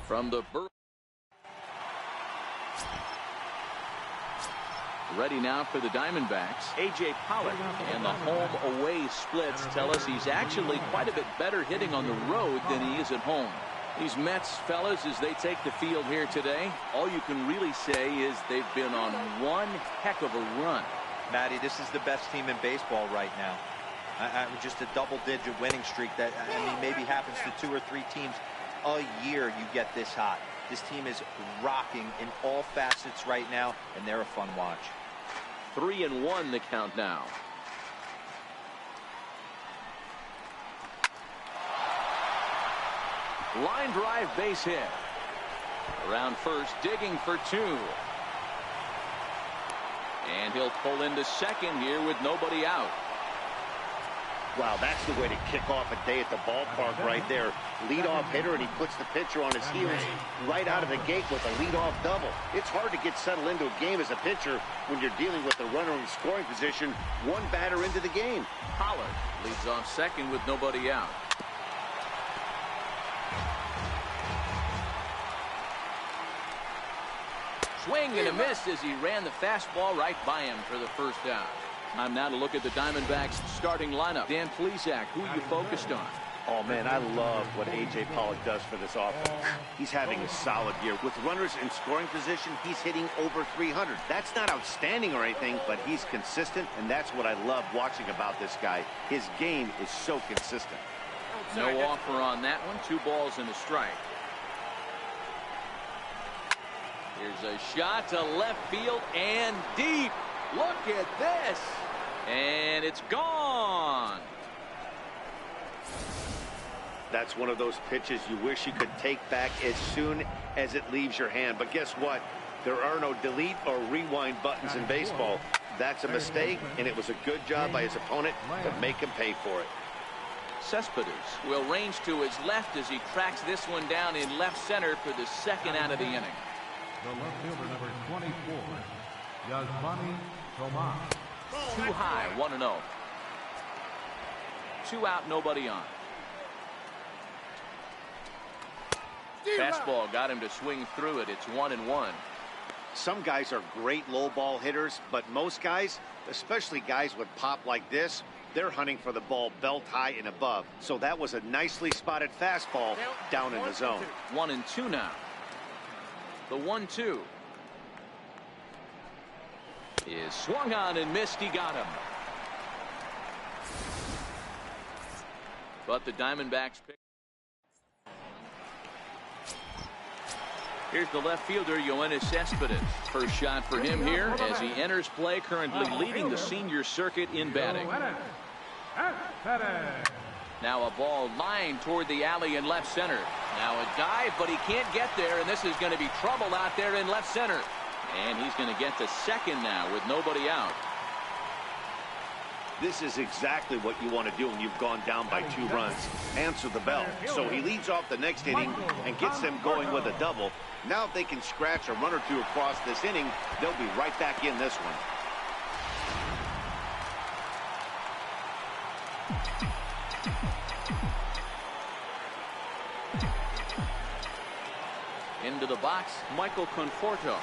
From the ready now for the Diamondbacks, A.J. Pollock. And the home-away splits tell us he's actually quite a bit better hitting on the road than he is at home. These Mets fellas, as they take the field here today, all you can really say is they've been on one heck of a run. Matty, this is the best team in baseball right now. Just a double-digit winning streak that, I mean, maybe happens to 2 or 3 teams a year. You get this hot. This team is rocking in all facets right now, and they're a fun watch. 3-1 the count now. Line drive, base hit. Around first, digging for 2. And he'll pull into second here with nobody out. Wow, that's the way to kick off a day at the ballpark right there. Leadoff hitter, and he puts the pitcher on his heels right out of the gate with a leadoff double. It's hard to get settled into a game as a pitcher when you're dealing with a runner in scoring position, one batter into the game. Pollard leads off second with nobody out. Swing and a miss as he ran the fastball right by him for the first out. Time now to look at the Diamondbacks starting lineup. Dan Plesac, who you focused on? Oh, man, I love what A.J. Pollock does for this offense. He's having a solid year. With runners in scoring position, he's hitting over 300. That's not outstanding or anything, but he's consistent, and that's what I love watching about this guy. His game is so consistent. No offer on that one. 2 balls and a strike. Here's a shot to left field and deep. Look at this. And it's gone. That's one of those pitches you wish you could take back as soon as it leaves your hand. But guess what? There are no delete or rewind buttons in baseball. That's a mistake, and it was a good job by his opponent to make him pay for it. Cespedes will range to his left as he tracks this one down in left center for the second out of the inning. The left fielder, number 24, Yasmani Tomas. Too high, 1-0. 2 out, nobody on. Fastball got him to swing through it. It's 1-1. Some guys are great low ball hitters, but most guys, especially guys with pop like this, they're hunting for the ball belt high and above. So that was a nicely spotted fastball down in the zone. 1-2 now. The 1-2 is swung on and missed. He got him. But the Diamondbacks pick. Here's the left fielder, Yoenis Cespedes. First shot for him here as he enters play, currently leading the senior circuit in batting. Now a ball lined toward the alley in left center. Now a dive, but he can't get there, and this is going to be trouble out there in left center. And he's going to get to second now with nobody out. This is exactly what you want to do when you've gone down by 2 runs. Answer the bell. So he leads off the next inning and gets them going with a double. Now if they can scratch a run or 2 across this inning, they'll be right back in this one. Into the box, Michael Conforto.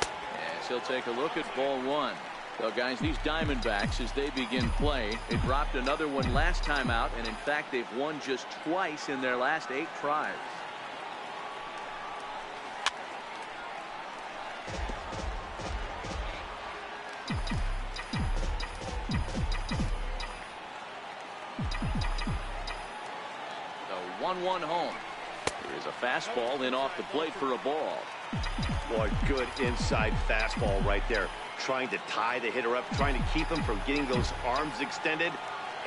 As he'll take a look at ball 1. Well, guys, these Diamondbacks, as they begin play, they dropped another one last time out, and in fact, they've won just twice in their last 8 tries. The 1-1 home. Here's a fastball in off the plate for a ball. Boy, good inside fastball right there. Trying to tie the hitter up, trying to keep him from getting those arms extended.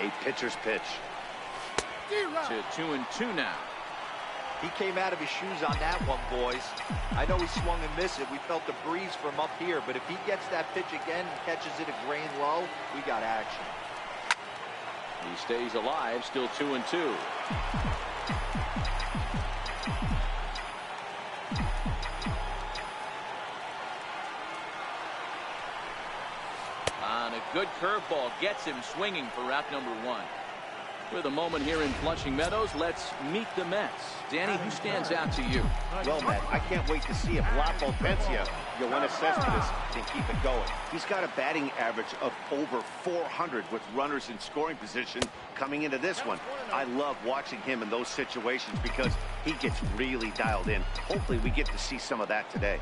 A pitcher's pitch. To 2-2 now. He came out of his shoes on that one, boys. I know he swung and missed it. We felt the breeze from up here, but if he gets that pitch again and catches it a grain low, we got action. He stays alive, still 2-2. On a good curveball, gets him swinging for out number 1. With a moment here in Flushing Meadows, let's meet the Mets. Danny, who stands out to you? Well, Matt, I can't wait to see if Lapo Pencia, Yoenis Cespedes, can keep it going. He's got a batting average of over 400 with runners in scoring position coming into this one. I love watching him in those situations because he gets really dialed in. Hopefully we get to see some of that today.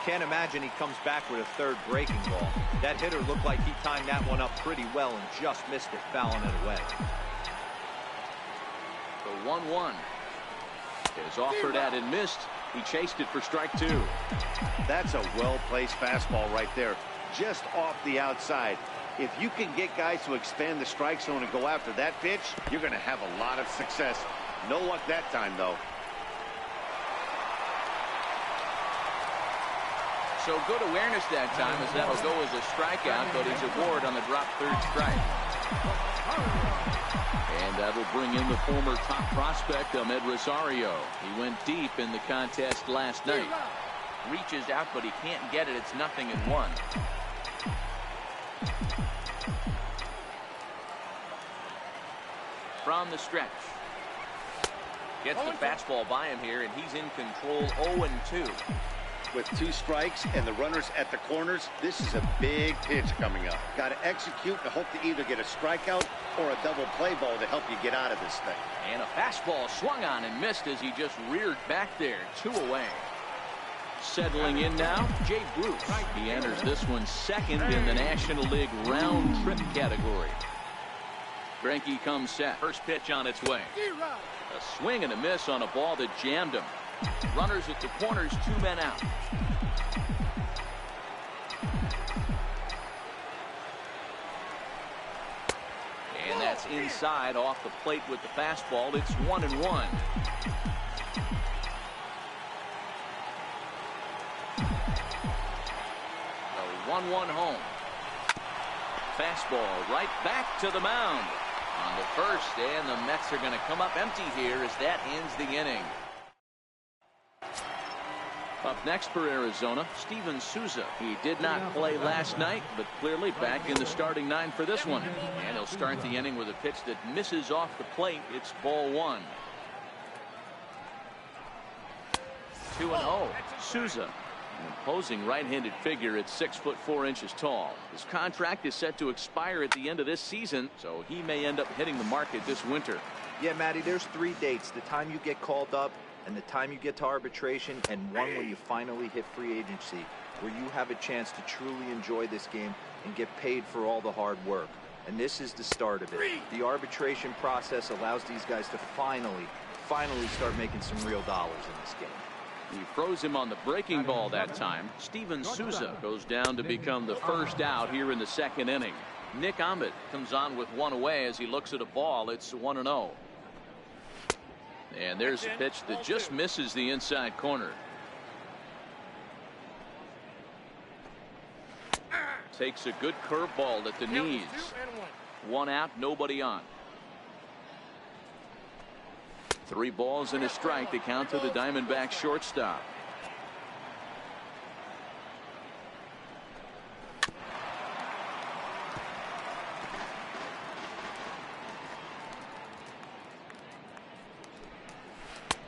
Can't imagine he comes back with a third breaking ball. That hitter looked like he timed that one up pretty well and just missed it, fouling it away. The 1-1 is offered at and missed. He chased it for strike 2. That's a well-placed fastball right there, just off the outside. If you can get guys to expand the strike zone and go after that pitch, you're going to have a lot of success. No luck that time, though. So good awareness that time, as that'll go as a strikeout, but he's aboard on the drop third strike. And that'll bring in the former top prospect, Ahmed Rosario. He went deep in the contest last night. Reaches out, but he can't get it. It's 0-1. From the stretch. Gets the fastball by him here, and he's in control 0-2. With 2 strikes and the runners at the corners, this is a big pitch coming up. Got to execute and hope to either get a strikeout or a double play ball to help you get out of this thing. And a fastball swung on and missed as he just reared back there. 2 away. Settling in now, Jay Bruce. He enters this one second in the National League round trip category. Greinke comes set. First pitch on its way. A swing and a miss on a ball that jammed him. Runners at the corners, 2 men out. And that's inside off the plate with the fastball. It's 1-1. A 1-1 home. Fastball right back to the mound. On the first, and the Mets are going to come up empty here as that ends the inning. Up next for Arizona, Steven Souza. He did not play last night, but clearly back in the starting 9 for this one. And he'll start the inning with a pitch that misses off the plate. It's ball 1. 2-0. Souza, an imposing right-handed figure at 6'4" tall. His contract is set to expire at the end of this season, so he may end up hitting the market this winter. Yeah, Matty, there's 3 dates. The time you get called up, and the time you get to arbitration, and one where you finally hit free agency, where you have a chance to truly enjoy this game and get paid for all the hard work. And this is the start of it. The arbitration process allows these guys to finally start making some real dollars in this game. He froze him on the breaking ball that time. Steven Souza goes down to become the first out here in the second inning. Nick Ahmed comes on with 1 away as he looks at a ball. It's 1-0. And there's a pitch that just misses the inside corner. Takes a good curveball at the knees. 1 out, nobody on. 3 balls and a strike to count to the Diamondbacks shortstop.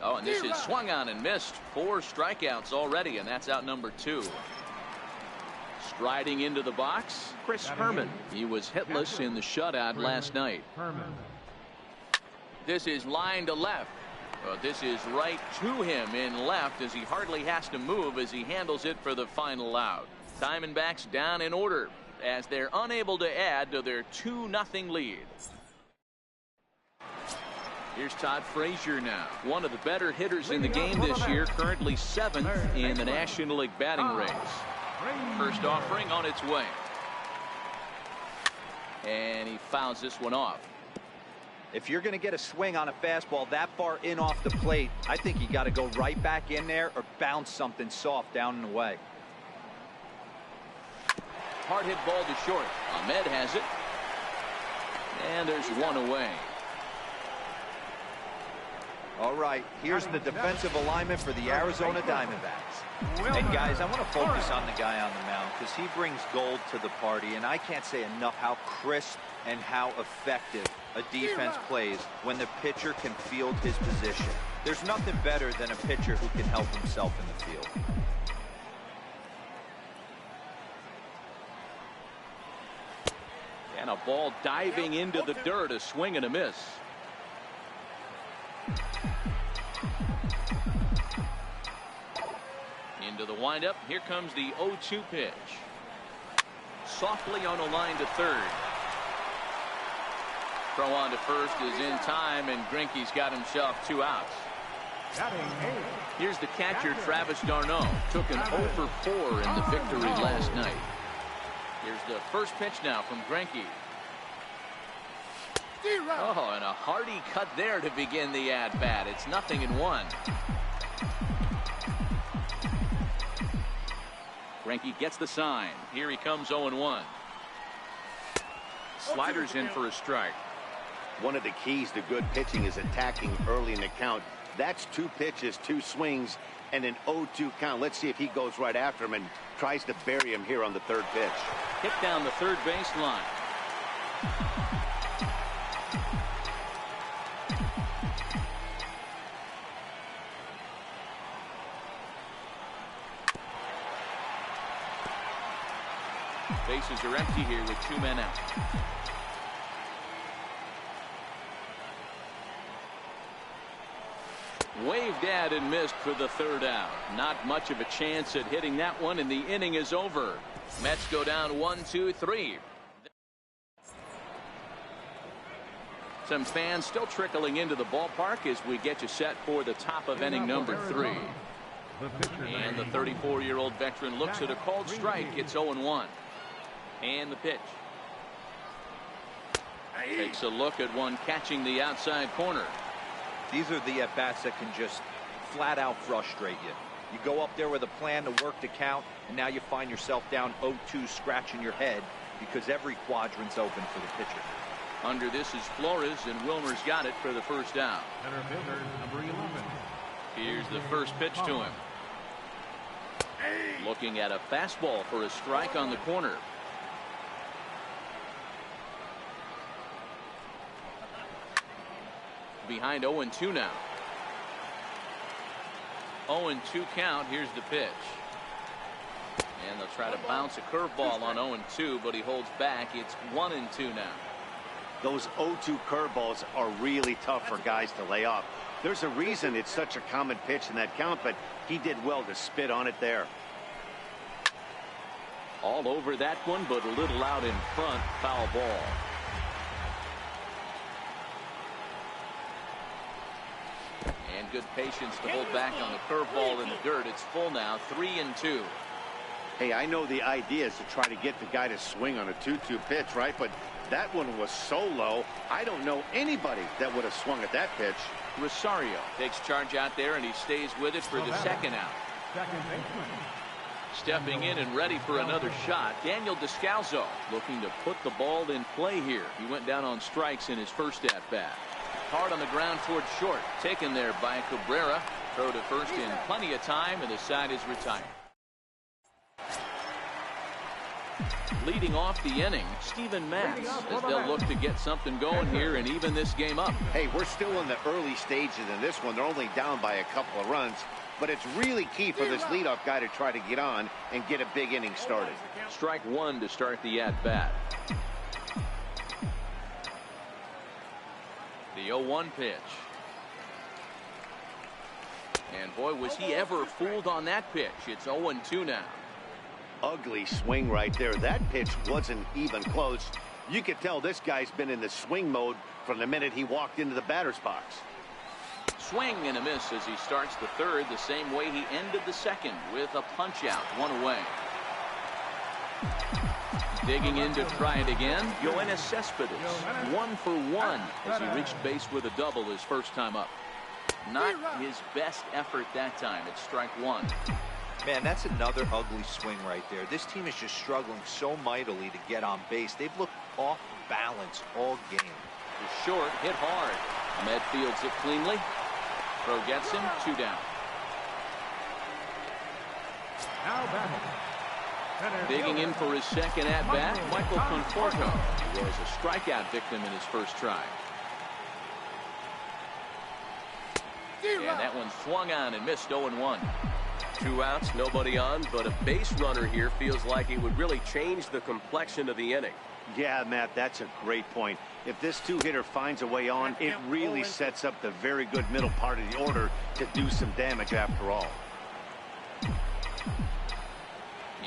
Oh, and this is swung on and missed. 4 strikeouts already, and that's out number 2. Striding into the box, Chris Herman. He was hitless in the shutout last night. This is line to left. This is right to him in left as he hardly has to move as he handles it for the final out. Diamondbacks down in order as they're unable to add to their 2-0 lead. Here's Todd Frazier now, one of the better hitters in the game this year, currently 7th in the National League batting race. First offering on its way. And he fouls this one off. If you're going to get a swing on a fastball that far in off the plate, I think you got to go right back in there or bounce something soft down and away. Hard hit ball to short. Ahmed has it. And there's 1 away. All right, here's the defensive alignment for the Arizona Diamondbacks. And guys, I want to focus on the guy on the mound because he brings gold to the party, and I can't say enough how crisp and how effective a defense plays when the pitcher can field his position. There's nothing better than a pitcher who can help himself in the field. And a ball diving into the dirt, a swing and a miss. Into the windup. Here comes the 0-2 pitch. Softly on a line to third. Throw on to first is in time, and Greinke's got himself 2 outs. Here's the catcher, Travis d'Arnaud. Took an 0 for 4 in the victory last night. Here's the first pitch now from Greinke. Oh, and a hearty cut there to begin the at-bat. It's 0-1. Greinke gets the sign. Here he comes 0-1. Sliders in for a strike. One of the keys to good pitching is attacking early in the count. That's 2 pitches, 2 swings, and an 0-2 count. Let's see if he goes right after him and tries to bury him here on the 3rd pitch. Hit down the third base line. Bases are empty here with 2 men out. Waved at and missed for the 3rd out. Not much of a chance at hitting that one, and the inning is over. Mets go down 1-2-3. Some fans still trickling into the ballpark as we get you set for the top of inning number 3. And the 34-year-old veteran looks at a called strike. It's 0-1. And the pitch. Takes a look at one catching the outside corner. These are the at-bats that can just flat out frustrate you. You go up there with a plan to work the count, and now you find yourself down 0-2 scratching your head because every quadrant's open for the pitcher. Under this is Flores, and Wilmer's got it for the first out. Number 11. Here's the first pitch to him. Looking at a fastball for a strike on the corner. Behind 0-2 now. 0-2 count. Here's the pitch. And they'll try to bounce a curveball on 0-2, but he holds back. It's 1-2 now. Those 0-2 curveballs are really tough for guys to lay off. There's a reason it's such a common pitch in that count, but he did well to spit on it there. All over that one, but a little out in front. Foul ball. And good patience to hold back on the curveball in the dirt. It's full now, 3-2. Hey, I know the idea is to try to get the guy to swing on a 2-2 pitch, right? But that one was so low, I don't know anybody that would have swung at that pitch. Rosario takes charge out there, and he stays with it for the 2nd out. Stepping in and ready for another shot, Daniel Descalso looking to put the ball in play here. He went down on strikes in his first at-bat. Hard on the ground towards short. Taken there by Cabrera. Throw to first in plenty of time, and the side is retired. Leading off the inning, Steven Matz, as they'll look to get something going here and even this game up. Hey, we're still in the early stages in this one. They're only down by a couple of runs, but it's really key for this leadoff guy to try to get on and get a big inning started. Strike 1 to start the at-bat. The 0-1 pitch. And boy, was he ever fooled on that pitch. It's 0-2 now. Ugly swing right there. That pitch wasn't even close. You could tell this guy's been in the swing mode from the minute he walked into the batter's box. Swing and a miss as he starts the 3rd, the same way he ended the 2nd with a punch out, 1 away. Digging in to try it again, Yoenis Cespedes, 1 for 1 as he reached base with a double his first time up. Not his best effort that time. It's strike 1. Man, that's another ugly swing right there. This team is just struggling so mightily to get on base. They've looked off balance all game. The short hit hard. Ahmed fields it cleanly. Throw gets him, 2 down. Now batting. Digging in for his second at-bat, Michael Conforto. He was a strikeout victim in his first try. And that one swung on and missed. 0-1. 2 outs, nobody on, but a base runner here feels like it would really change the complexion of the inning. Yeah, Matt, that's a great point. If this two-hitter finds a way on, it really sets up the very good middle part of the order to do some damage after all.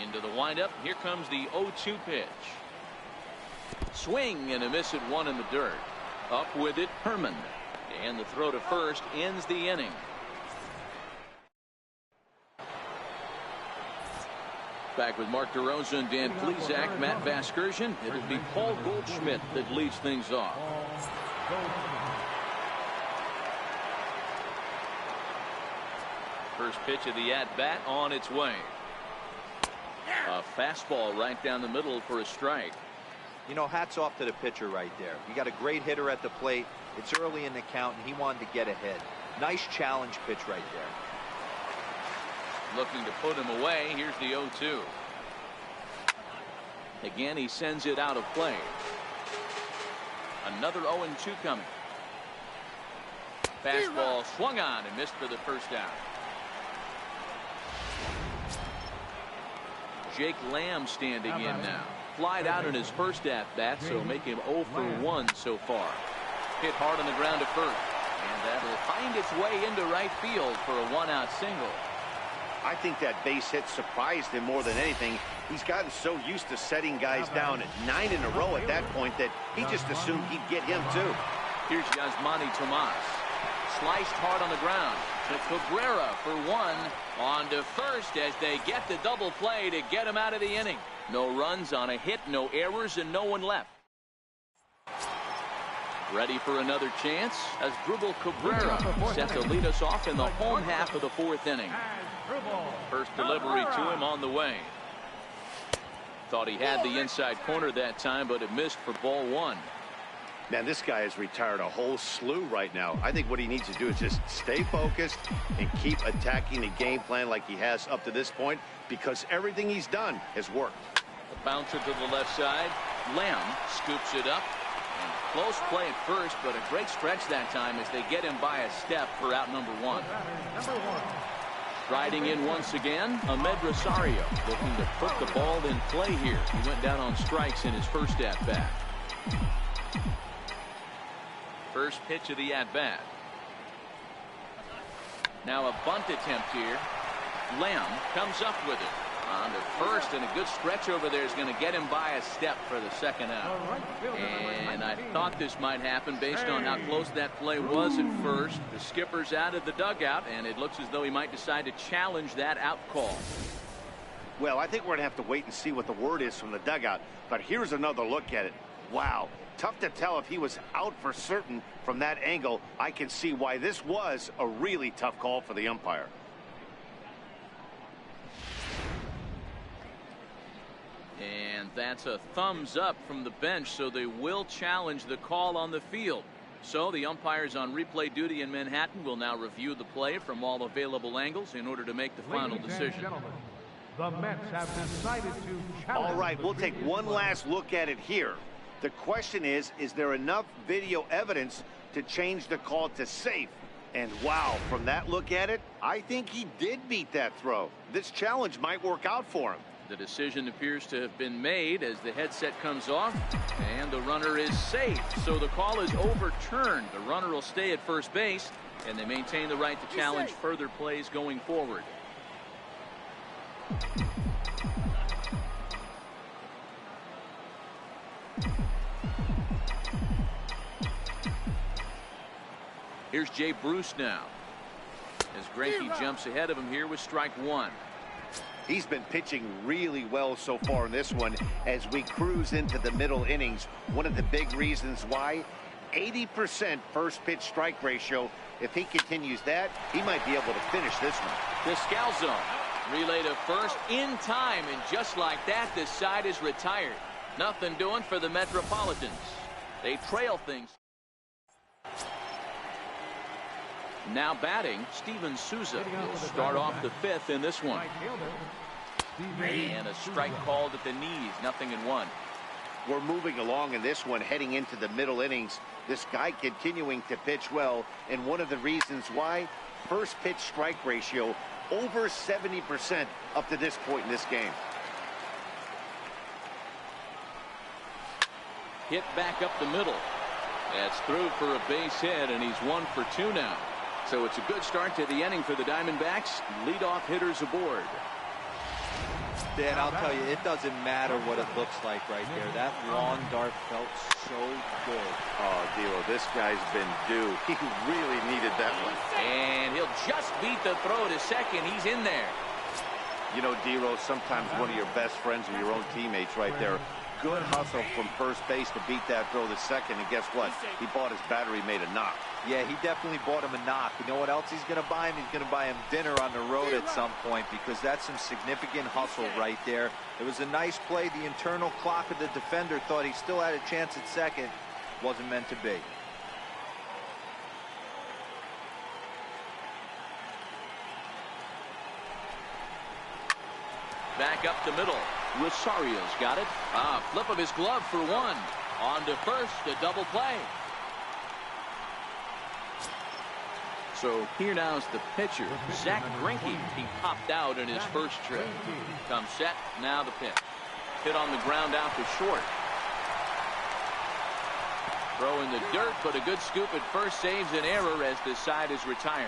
Into the windup. Here comes the 0-2 pitch. Swing and a miss at 1 in the dirt. Up with it, Herman. And the throw to first ends the inning. Back with Mark DeRosa and Dan Plesac, Matt Vasgersian. It'll be Paul Goldschmidt that leads things off. First pitch of the at-bat on its way. A fastball right down the middle for a strike. You know, hats off to the pitcher right there. You got a great hitter at the plate. It's early in the count, and he wanted to get ahead. Nice challenge pitch right there. Looking to put him away. Here's the 0-2. Again, he sends it out of play. Another 0-2 coming. Fastball swung on and missed for the first out. Jake Lamb standing in now. Flied out in his first at-bat, so make him 0 for 1 so far. Hit hard on the ground at first. And that'll find its way into right field for a 1-out single. I think that base hit surprised him more than anything. He's gotten so used to setting guys down at 9 in a row at that point that he just assumed he'd get him too. Here's Yasmani Tomas. Sliced hard on the ground to Cabrera for 1. On to first as they get the double play to get him out of the inning. No runs on a hit, no errors, and no one left. Ready for another chance as Dribble Cabrera set to lead us off in the home half of the 4th inning. First delivery to him on the way. Thought he had the inside corner that time, but it missed for ball 1. Man, this guy has retired a whole slew right now. I think what he needs to do is just stay focused and keep attacking the game plan like he has up to this point, because everything he's done has worked. The bouncer to the left side. Lamb scoops it up. And close play at first, but a great stretch that time as they get him by a step for out number 1. Striding in once again, Ahmed Rosario looking to put the ball in play here. He went down on strikes in his first at-bat. First pitch of the at-bat. Now a bunt attempt here. Lamb comes up with it. On to first, and a good stretch over there is going to get him by a step for the second out. And I thought this might happen based on how close that play was at first. The skipper's out of the dugout, and it looks as though he might decide to challenge that out call. Well, I think we're going to have to wait and see what the word is from the dugout. But here's another look at it. Wow. Tough to tell if he was out for certain from that angle. I can see why this was a really tough call for the umpire. And that's a thumbs up from the bench, so they will challenge the call on the field. So the umpires on replay duty in Manhattan will now review the play from all available angles in order to make the final decision. The Mets have decided to challenge. All right, we'll take one last look at it here. The question is there enough video evidence to change the call to safe? And wow, from that look at it, I think he did beat that throw. This challenge might work out for him. The decision appears to have been made as the headset comes off, and the runner is safe. So the call is overturned. The runner will stay at first base, and they maintain the right to challenge further plays going forward. Here's Jay Bruce now, as Greinke jumps ahead of him here with strike 1. He's been pitching really well so far in this one as we cruise into the middle innings. One of the big reasons why, 80% first pitch strike ratio. If he continues that, he might be able to finish this one. Descalzo, relay to first in time, and just like that, this side is retired. Nothing doing for the Metropolitans. They trail things. Now batting, Steven Souza. He'll start off the fifth in this one. And a strike called at the knees. 0-1. We're moving along in this one, heading into the middle innings. This guy continuing to pitch well, and one of the reasons why, first pitch strike ratio over 70% up to this point in this game. Hit back up the middle. That's through for a base hit, and he's 1 for 2 now. So it's a good start to the inning for the Diamondbacks. Leadoff hitters aboard. Dan, I'll tell you, it doesn't matter what it looks like right there. That lawn dart felt so good. Oh, D'Lo, this guy's been due. He really needed that one. And he'll just beat the throw to second. He's in there. You know, D'Lo, sometimes one of your best friends are your own teammates right there. Good hustle from first base to beat that throw to second, and guess what? He bought his battery made a knock. Yeah, he definitely bought him a knock. You know what else he's going to buy him? He's going to buy him dinner on the road at some point, because that's some significant hustle right there. It was a nice play. The internal clock of the defender thought he still had a chance at second. Wasn't meant to be. Back up the middle. Rosario's got it. Flip of his glove for 1. On to first, a double play. So here now is the pitcher, Zach Greinke. He popped out in his first trip. Comes set, now the pitch. Hit on the ground out to short. Throw in the dirt, but a good scoop at first saves an error as the side is retired.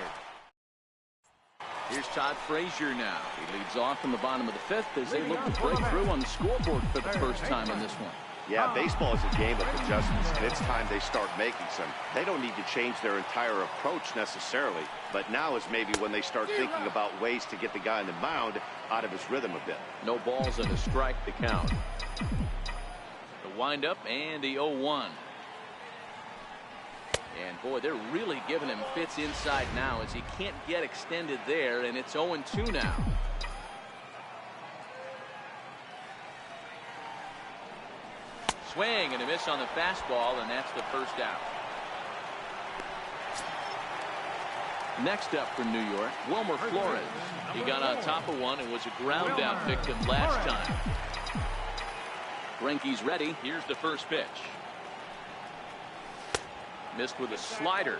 Here's Todd Frazier now. He leads off in the bottom of the fifth as they look to break through on the scoreboard for the first time in this one. Yeah, baseball is a game of adjustments, and it's time they start making some. They don't need to change their entire approach necessarily, but now is maybe when they start thinking about ways to get the guy on the mound out of his rhythm a bit. No balls and a strike to count. The windup and the 0-1. And boy, they're really giving him fits inside now as he can't get extended there, and it's 0-2 now. Swing and a miss on the fastball, and that's the first out. Next up for New York, Wilmer Flores. He got on top of one and was a ground out victim last time. Greinke's ready. Here's the first pitch. Missed with a slider.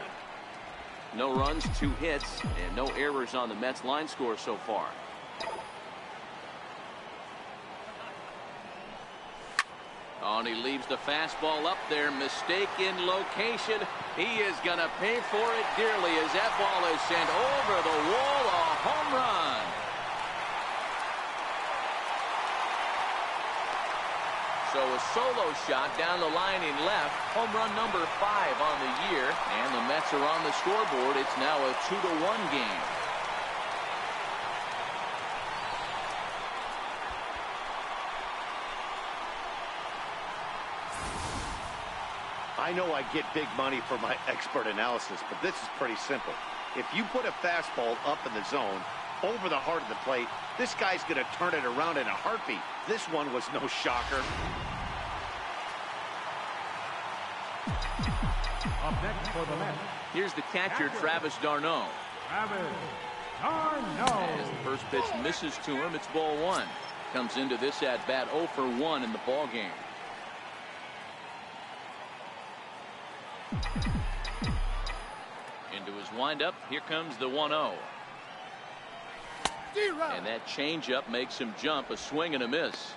No runs, 2 hits, and no errors on the Mets line score so far. Oh, and he leaves the fastball up there. Mistake in location. He is going to pay for it dearly as that ball is sent over the wall. A home run. So a solo shot down the line in left. Home run number 5 on the year. And the Mets are on the scoreboard. It's now a 2-1 game. I know I get big money for my expert analysis, but this is pretty simple. If you put a fastball up in the zone, over the heart of the plate, this guy's going to turn it around in a heartbeat. This one was no shocker. Up next for the Mets. Here's the catcher, Travis d'Arnaud. Travis d'Arnaud. As the first pitch misses to him, it's ball 1. Comes into this at bat 0 for 1 in the ball game. Into his windup. Here comes the 1-0. And that changeup makes him jump. A swing and a miss.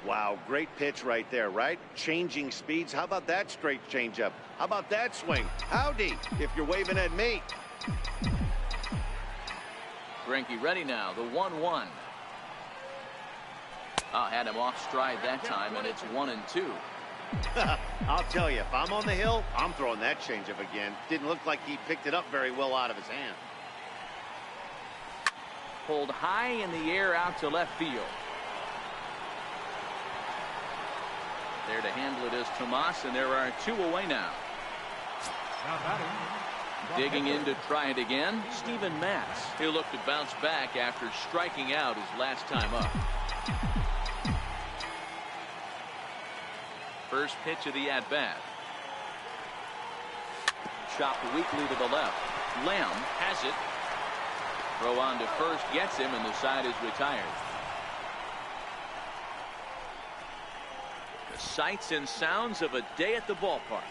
Wow, great pitch right there, right? Changing speeds. How about that straight changeup? How about that swing? Howdy, if you're waving at me. Greinke ready now. The 1-1. Had him off stride that time, and it's 1-2. I'll tell you, if I'm on the hill, I'm throwing that changeup again. Didn't look like he picked it up very well out of his hand. Pulled high in the air out to left field. There to handle it is Tomas, and there are 2 away now. Digging in to try it again, Steven METS. He'll look to bounce back after striking out his last time up. First pitch of the at-bat. Chopped weakly to the left. Lamb has it. Throw on to first gets him, and the side is retired. The sights and sounds of a day at the ballpark.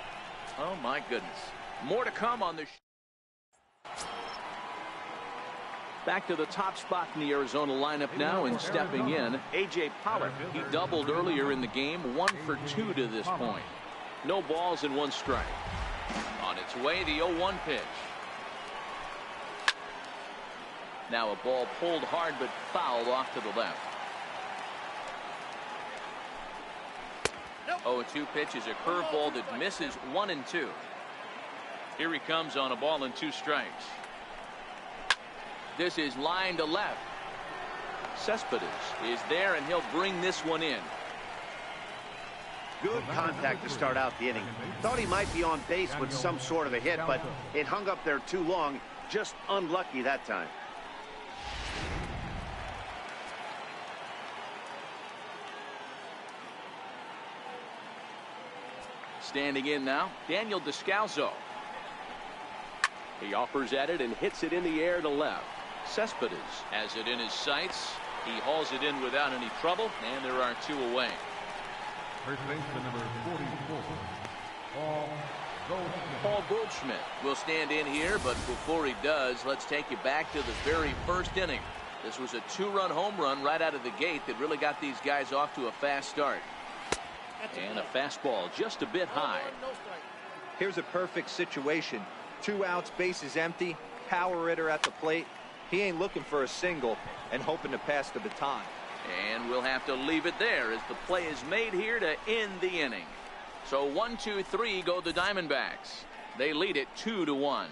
Oh my goodness. More to come on the back to the top spot in the Arizona lineup now, and stepping in, A.J. Pollock. He doubled earlier in the game, 1 for 2 to this point. No balls and 1 strike. On its way, the 0-1 pitch. Now a ball pulled hard but fouled off to the left. 0-2 pitch is a curveball that misses 1 and 2. Here he comes on a ball and 2 strikes. This is line to left. Cespedes is there, and he'll bring this one in. Good contact to start out the inning. Thought he might be on base with some sort of a hit, but it hung up there too long. Just unlucky that time. Standing in now, Daniel Descalso. He offers at it and hits it in the air to left. Cespedes has it in his sights. He hauls it in without any trouble, and there are 2 away. First baseman number 44, Paul Goldschmidt will stand in here, but before he does, let's take you back to the very first inning. This was a 2-run home run right out of the gate that really got these guys off to a fast start. And a fastball just a bit high. Here's a perfect situation. 2 outs, bases empty, power hitter at the plate. He ain't looking for a single and hoping to pass the baton. And we'll have to leave it there as the play is made here to end the inning. So 1-2-3 go the Diamondbacks. They lead it 2-1.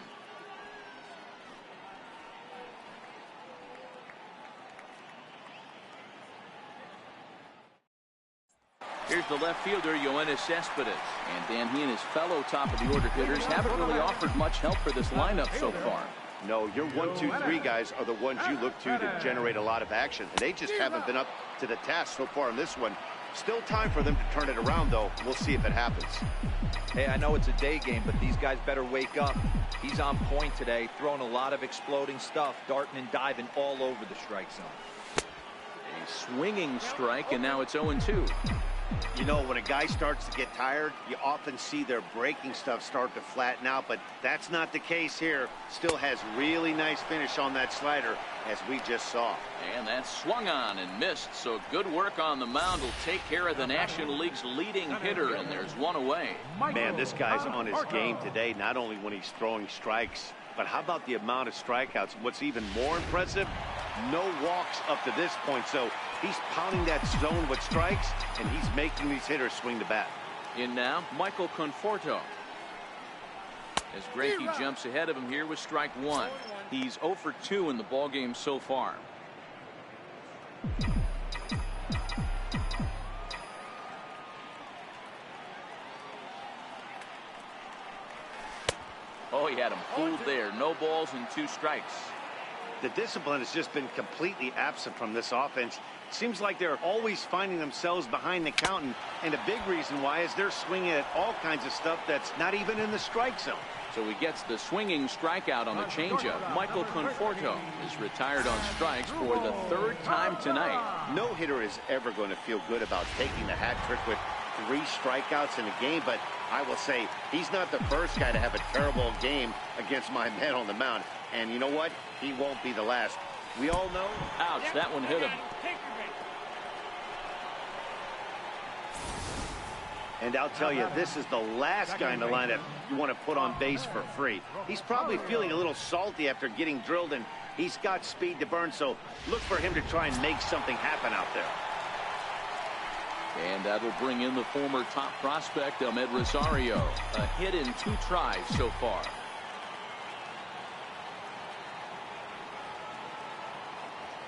Here's the left fielder, Yoenis Cespedes. And Dan, he and his fellow top-of-the-order hitters haven't really offered much help for this lineup so far. No, your 1, 2, 3 guys are the ones you look to generate a lot of action. And they just haven't been up to the task so far in this one. Still time for them to turn it around, though. We'll see if it happens. Hey, I know it's a day game, but these guys better wake up. He's on point today, throwing a lot of exploding stuff, darting and diving all over the strike zone. A swinging strike, and now it's 0-2. You know, when a guy starts to get tired, you often see their breaking stuff start to flatten out, but that's not the case here. Still has really nice finish on that slider, as we just saw. And that's swung on and missed, so good work on the mound will take care of the National League's leading hitter, and there's 1 away. Man, this guy's on his game today, not only when he's throwing strikes, but how about the amount of strikeouts? What's even more impressive, no walks up to this point, so he's pounding that zone with strikes, and he's making these hitters swing the bat. In now, Michael Conforto. As Greinke jumps ahead of him here with strike 1. He's 0 for 2 in the ballgame so far. Oh, he had him fooled there. No balls and 2 strikes. The discipline has just been completely absent from this offense. Seems like they're always finding themselves behind the count, and a big reason why is they're swinging at all kinds of stuff that's not even in the strike zone. So he gets the swinging strikeout on the changeup. Michael Conforto is retired on strikes for the 3rd time tonight. No hitter is ever going to feel good about taking the hat trick with 3 strikeouts in a game, but I will say he's not the first guy to have a terrible game against my man on the mound. And you know what? He won't be the last. We all know. Ouch, that one hit him. And I'll tell you, this is the last guy in the lineup you want to put on base for free. He's probably feeling a little salty after getting drilled, and he's got speed to burn, so look for him to try and make something happen out there. And that will bring in the former top prospect, Ahmed Rosario. A hit in 2 tries so far.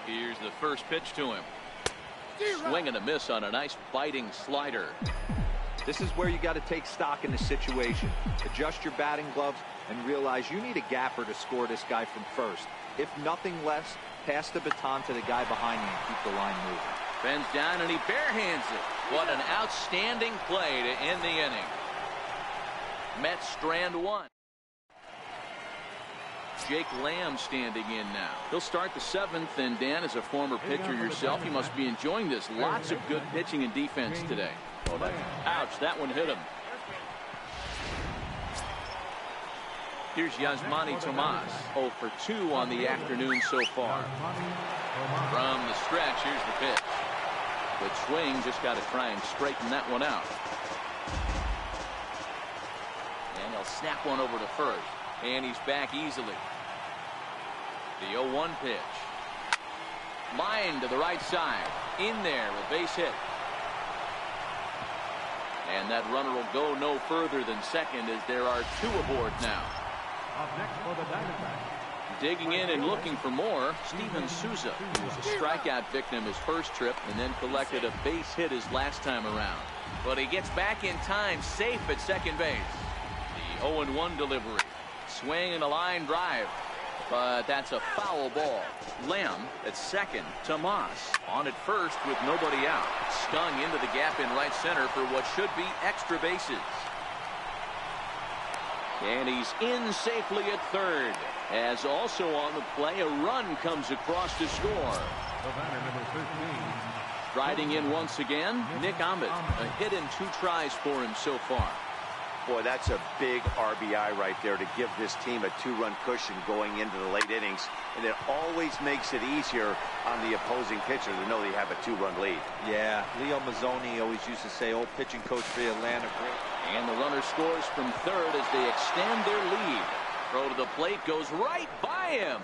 Here's the first pitch to him. Swing and a miss on a nice biting slider. This is where you got to take stock in the situation. Adjust your batting gloves and realize you need a gapper to score this guy from first. If nothing less, pass the baton to the guy behind you and keep the line moving. Bends down and he barehands it. What an outstanding play to end the inning. Mets strand 1. Jake Lamb standing in now. He'll start the 7th, and Dan, as a former pitcher yourself, you must be enjoying this. Lots of good pitching and defense today. Oh, ouch, that one hit him. Here's Yasmani Tomas, 0 for 2 on the afternoon so far. From the stretch, here's the pitch. Good swing, just got to try and straighten that one out. And he'll snap one over to first. And he's back easily. The 0-1 pitch. Line to the right side. In there, a base hit. And that runner will go no further than second as there are 2 aboard now. Up next for the Diamondbacks. Digging in and looking for more, Steven Souza. He was a strikeout victim his first trip and then collected a base hit his last time around. But he gets back in time, safe at second base. The 0-1 delivery. Swing and a line drive. But that's a foul ball. Lamb at second. Tomas on at first with nobody out. Stung into the gap in right center for what should be extra bases. And he's in safely at third. As also on the play, a run comes across to score. The batter, number 13. Riding in once again, Nick Ahmed. A hit and 2 tries for him so far. Boy, that's a big RBI right there to give this team a 2-run cushion going into the late innings. And it always makes it easier on the opposing pitcher to know they have a 2-run lead. Yeah, Leo Mazzoni always used to say, old pitching coach for the Atlanta Braves. And the runner scores from third as they extend their lead. Throw to the plate goes right by him.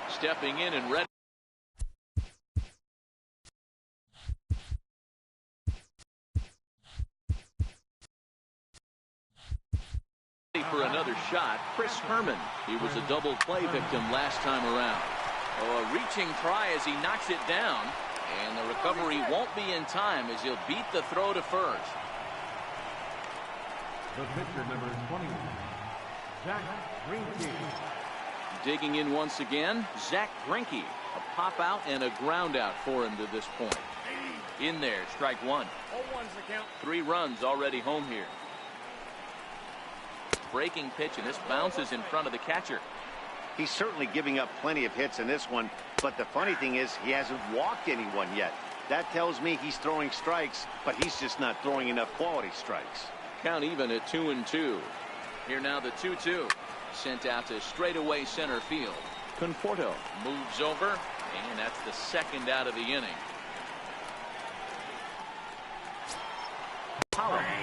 Stepping in and ready. For another shot, Chris Herman. He was a double play victim last time around. Oh, a reaching try as he knocks it down. And the recovery won't be in time as he'll beat the throw to first. The pitcher, number 21, Zach Greinke. Digging in once again, Zach Greinke. A pop out and a ground out for him to this point. In there, strike 1. 0-1's the count. 3 runs already home here. Breaking pitch, and this bounces in front of the catcher. He's certainly giving up plenty of hits in this one, but the funny thing is he hasn't walked anyone yet. That tells me he's throwing strikes, but he's just not throwing enough quality strikes. Count even at 2-2. Here now the 2-2. Sent out to straightaway center field. Conforto moves over, and that's the second out of the inning.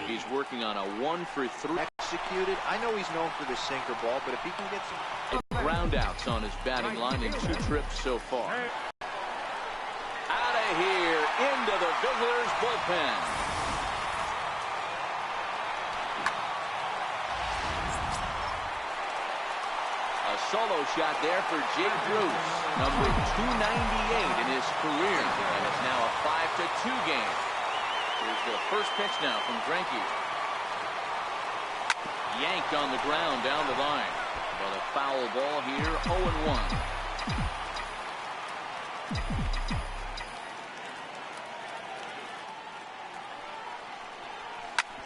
He's working on a 1 for 3. Executed. I know he's known for the sinker ball, but if he can get some ground outs on his batting line in 2 trips so far. Out of here into the visitors' bullpen. A solo shot there for Jay Bruce, number 298 in his career, and it's now a 5-2 game. Here's the first pitch now from Greinke. Yanked on the ground down the line. But a foul ball here, 0-1.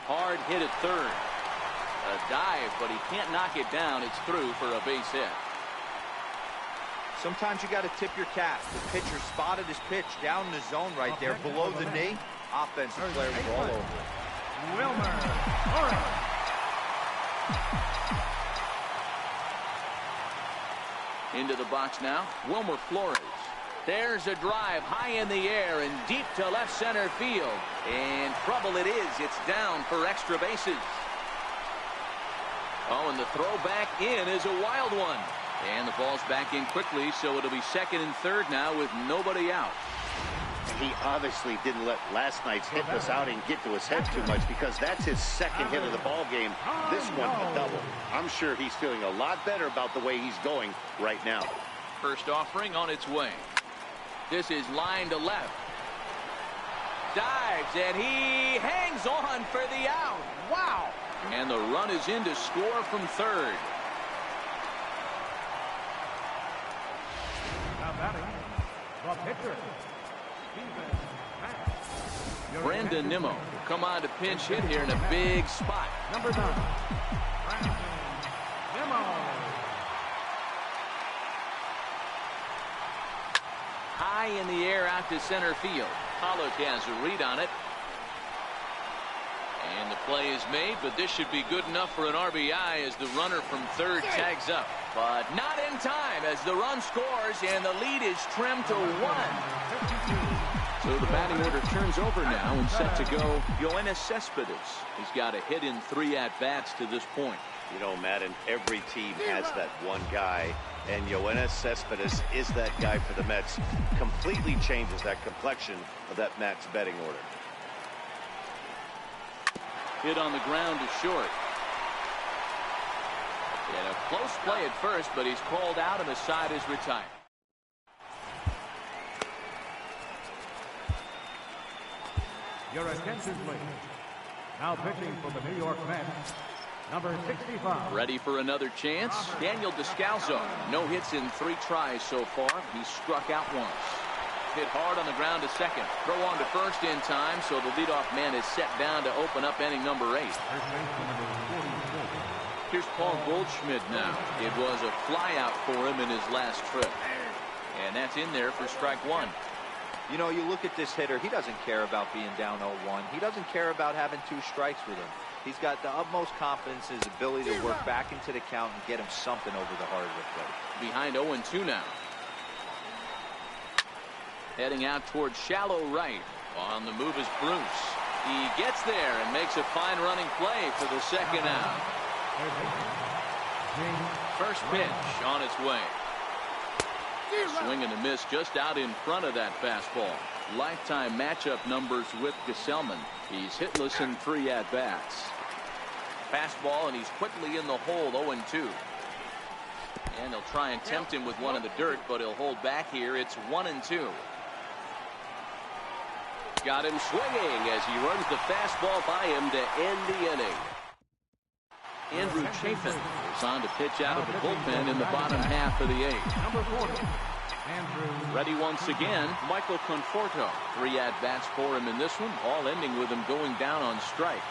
Hard hit at third. A dive, but he can't knock it down. It's through for a base hit. Sometimes you got to tip your cap. The pitcher spotted his pitch down in the zone right there below the knee. Offensive player was all over it. Wilmer Flores. Into the box now, Wilmer Flores. There's a drive high in the air and deep to left center field. And trouble it is. It's down for extra bases. Oh, and the throw back in is a wild one. And the ball's back in quickly, so it'll be second and third now with nobody out. He obviously didn't let last night's hitless outing get to his head too much, because that's his second hit of the ball game. This one a double. I'm sure he's feeling a lot better about the way he's going right now. First offering on its way. This is line to left. Dives, and he hangs on for the out. Wow. And the run is in to score from third. Now batting, the pitcher, Brandon Nimmo come on to pinch hit here in a big spot. Number 9, High in the air out to center field. Pollock has a read on it. And the play is made, but this should be good enough for an RBI as the runner from third tags up. But not in time as the run scores and the lead is trimmed to 1. So the batting order turns over now and set to go Yoenis Cespedes. He's got a hit in 3 at-bats to this point. You know, Madden, every team has that one guy, and Yoenis Cespedes is that guy for the Mets. Completely changes that complexion of that Mets betting order. Hit on the ground to short. And a close play at first, but he's called out and the side is retired. Your attention, please. Now pitching for the New York Mets, number 65. Ready for another chance? Daniel Descalso. No hits in 3 tries so far. He struck out once. Hit hard on the ground to second. Throw on to first in time, so the leadoff man is set down to open up inning number 8. Here's Paul Goldschmidt now. It was a flyout for him in his last trip. And that's in there for strike 1. You know, you look at this hitter, he doesn't care about being down 0-1. He doesn't care about having 2 strikes with him. He's got the utmost confidence in his ability to work back into the count and get him something over the heart of the plate. Behind 0-2 now. Heading out towards shallow right. On the move is Bruce. He gets there and makes a fine running play for the second out. First pitch on its way. Swing and a miss just out in front of that fastball. Lifetime matchup numbers with Gesellman. He's hitless in 3 at-bats. Fastball, and he's quickly in the hole, 0-2. And they'll try and tempt him with one in the dirt, but he'll hold back here. It's 1-2. Got him swinging as he runs the fastball by him to end the inning. Andrew Chafin is on to pitch out of the bullpen in the bottom half of the 8th. Number 40, Andrew. Ready once again, Michael Conforto. 3 at-bats for him in this one, all ending with him going down on strikes.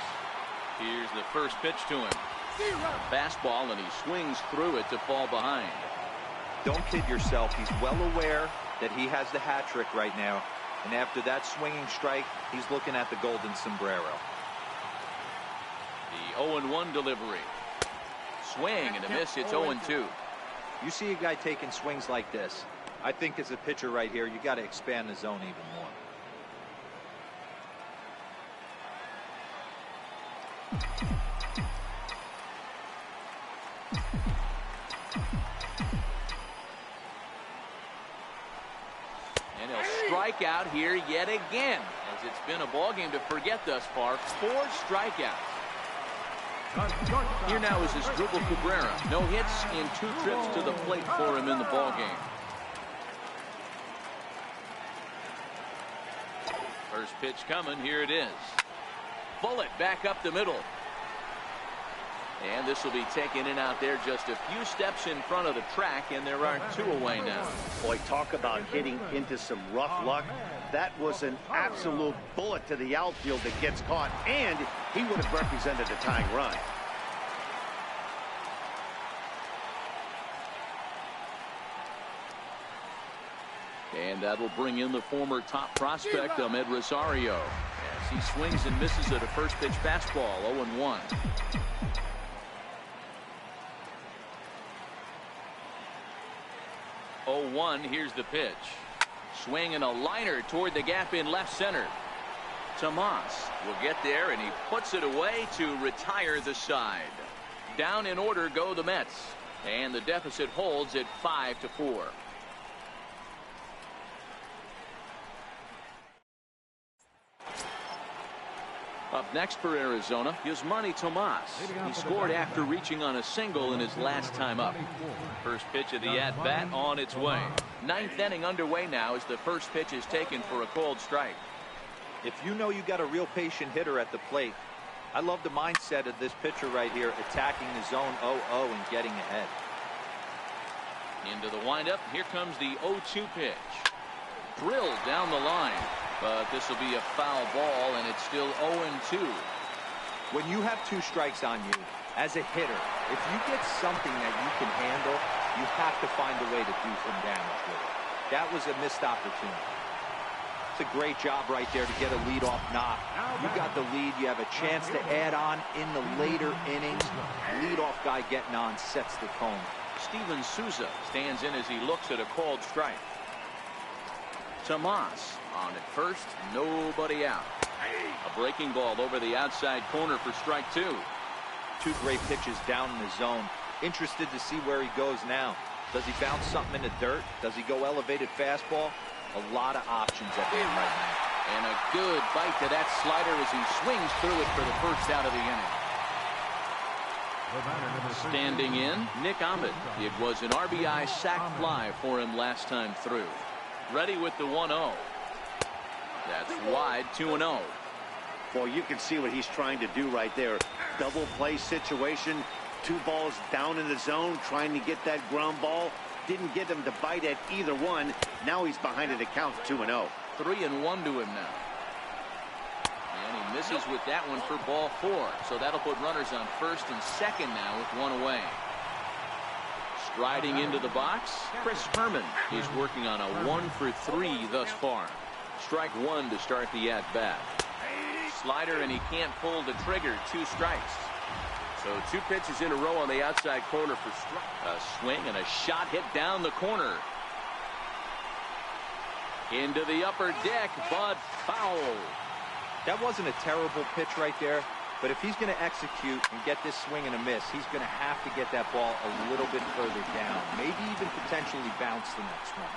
Here's the first pitch to him. Fastball, and he swings through it to fall behind. Don't kid yourself. He's well aware that he has the hat trick right now. And after that swinging strike, he's looking at the golden sombrero. The 0-1 delivery. Swing and a miss. It's 0-2. You see a guy taking swings like this. I think as a pitcher right here, you got to expand the zone even more. And he'll strike out here yet again, as it's been a ball game to forget thus far. 4 strikeouts. Here now is his Dribble Cabrera. No hits in 2 trips to the plate for him in the ball game. First pitch coming. Here it is. Bullet back up the middle. And this will be taken in out there just a few steps in front of the track, and there are 2 away now. Boy, talk about hitting into some rough luck. That was an absolute bullet to the outfield that gets caught, and he would have represented a tying run. And that'll bring in the former top prospect, Ahmed Rosario, as he swings and misses at a first pitch fastball, 0-1. 0-1, here's the pitch. Swing and a liner toward the gap in left center. Tomas will get there, and he puts it away to retire the side. Down in order go the Mets, and the deficit holds at 5-4. Up next for Arizona, Yasmani Tomas. He scored after reaching on a single in his last time up. First pitch of the at-bat on its way. 9th inning underway now as the first pitch is taken for a called strike. If you know you got a real patient hitter at the plate, I love the mindset of this pitcher right here, attacking the zone 0-0 and getting ahead. Into the windup. Here comes the 0-2 pitch. Drilled down the line. But this will be a foul ball, and it's still 0-2. When you have 2 strikes on you, as a hitter, if you get something that you can handle, you have to find a way to do some damage with it. That was a missed opportunity. It's a great job right there to get a leadoff knock. You got the lead. You have a chance to add on in the later innings. Leadoff guy getting on sets the tone. Steven Souza stands in as he looks at a called strike. Tomas on at first, nobody out. A breaking ball over the outside corner for strike 2. 2 great pitches down in the zone. Interested to see where he goes now. Does he bounce something in the dirt? Does he go elevated fastball? A lot of options at the end right now. And a good bite to that slider as he swings through it for the first out of the inning. Standing in, Nick Ahmed. It was an RBI sac fly for him last time through. Ready with the 1-0. That's wide, 2-0. Boy, you can see what he's trying to do right there. Double play situation. 2 balls down in the zone, trying to get that ground ball. Didn't get him to bite at either one. Now he's behind it. It counts 2-0. 3-1 to him now. And he misses with that one for ball 4. So that'll put runners on first and second now with 1 away. Striding into the box, Chris Herman. He's working on a 1 for 3 thus far. Strike 1 to start the at-bat. Slider, and he can't pull the trigger. 2 strikes. So 2 pitches in a row on the outside corner for strike. A swing and a shot hit down the corner. Into the upper deck, but foul. That wasn't a terrible pitch right there, but if he's going to execute and get this swing and a miss, he's going to have to get that ball a little bit further down. Maybe even potentially bounce the next one.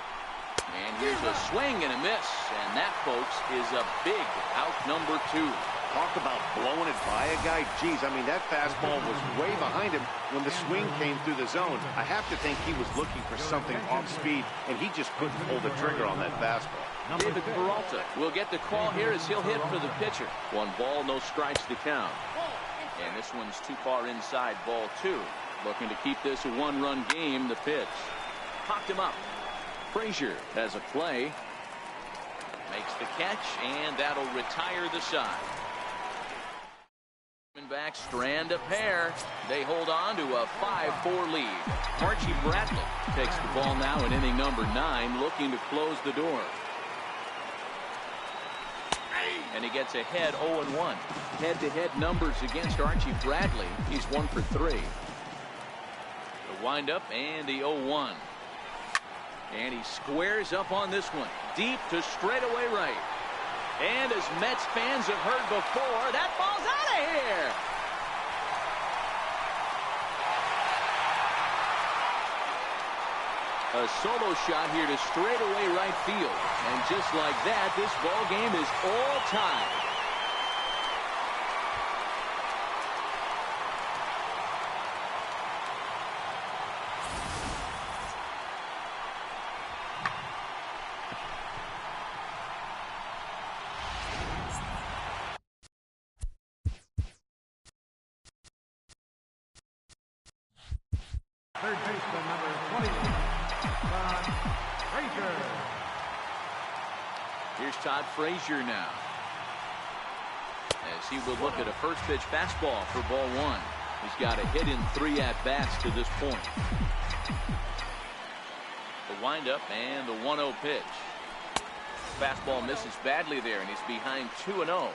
And here's a swing and a miss. And that, folks, is a big out number 2. Talk about blowing it by a guy. Geez, I mean, that fastball was way behind him when the swing came through the zone. I have to think he was looking for something off speed, and he just couldn't pull the trigger on that fastball. David Peralta will get the call here as he'll hit for the pitcher. 1 ball, no strikes to count. And this one's too far inside, ball 2. Looking to keep this a 1-run game. The pitch. Popped him up. Frazier has a play. Makes the catch, and that'll retire the side. Back strand a pair. They hold on to a 5-4 lead. Archie Bradley takes the ball now in inning number 9, looking to close the door. And he gets ahead 0-1. Head-to-head numbers against Archie Bradley. He's 1 for 3. The windup and the 0-1. And he squares up on this one. Deep to straightaway right. And as Mets fans have heard before, that ball's out of here. A solo shot here to straightaway right field. And just like that, this ball game is all tied. Third baseman, number 20, Todd Frazier. Here's Todd Frazier now, as he will look at a first pitch fastball for ball 1. He's got a hit in 3 at-bats to this point. The windup and the 1-0 pitch. Fastball misses badly there, and he's behind 2-0.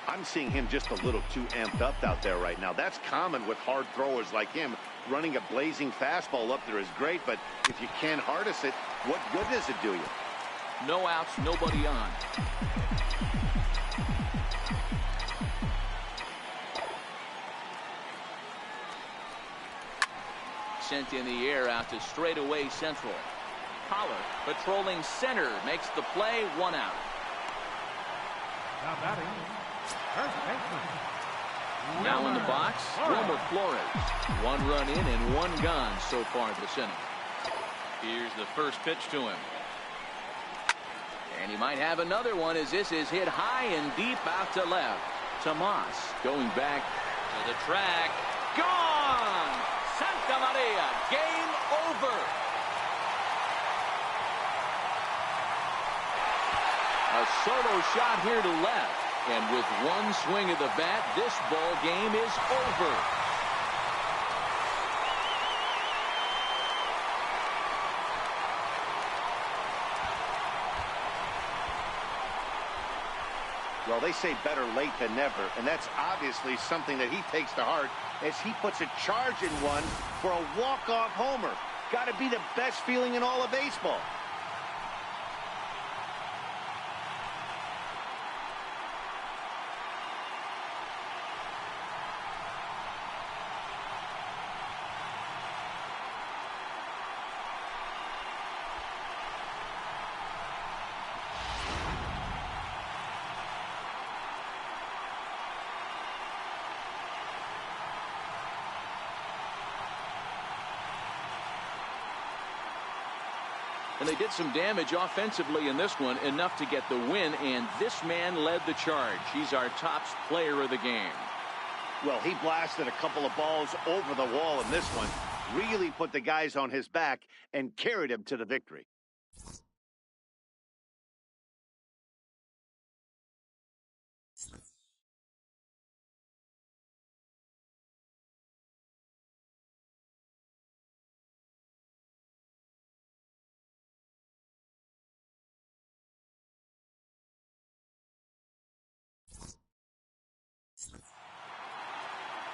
I'm seeing him just a little too amped up out there right now. That's common with hard throwers like him. Running a blazing fastball up there is great, but if you can't harness it, what good does it do you? No outs, nobody on. Sent in the air out to straightaway central. Pollard patrolling center makes the play, 1 out. Now batting, first baseman. Now in the box, Wilmer Flores. 1 run in and 1 gone so far this inning. Here's the first pitch to him. And he might have another one as this is hit high and deep out to left. Tomas going back to the track. Gone! Santa Maria, game over. A solo shot here to left. And with one swing of the bat, this ball game is over. Well, they say better late than never, and that's obviously something that he takes to heart as he puts a charge in one for a walk-off homer. Got to be the best feeling in all of baseball. And they did some damage offensively in this one, enough to get the win, and this man led the charge. He's our top player of the game. Well, he blasted a couple of balls over the wall in this one, really put the guys on his back and carried him to the victory.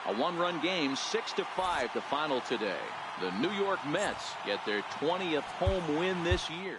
A one-run game, 6-5 the final today. The New York Mets get their 20th home win this year.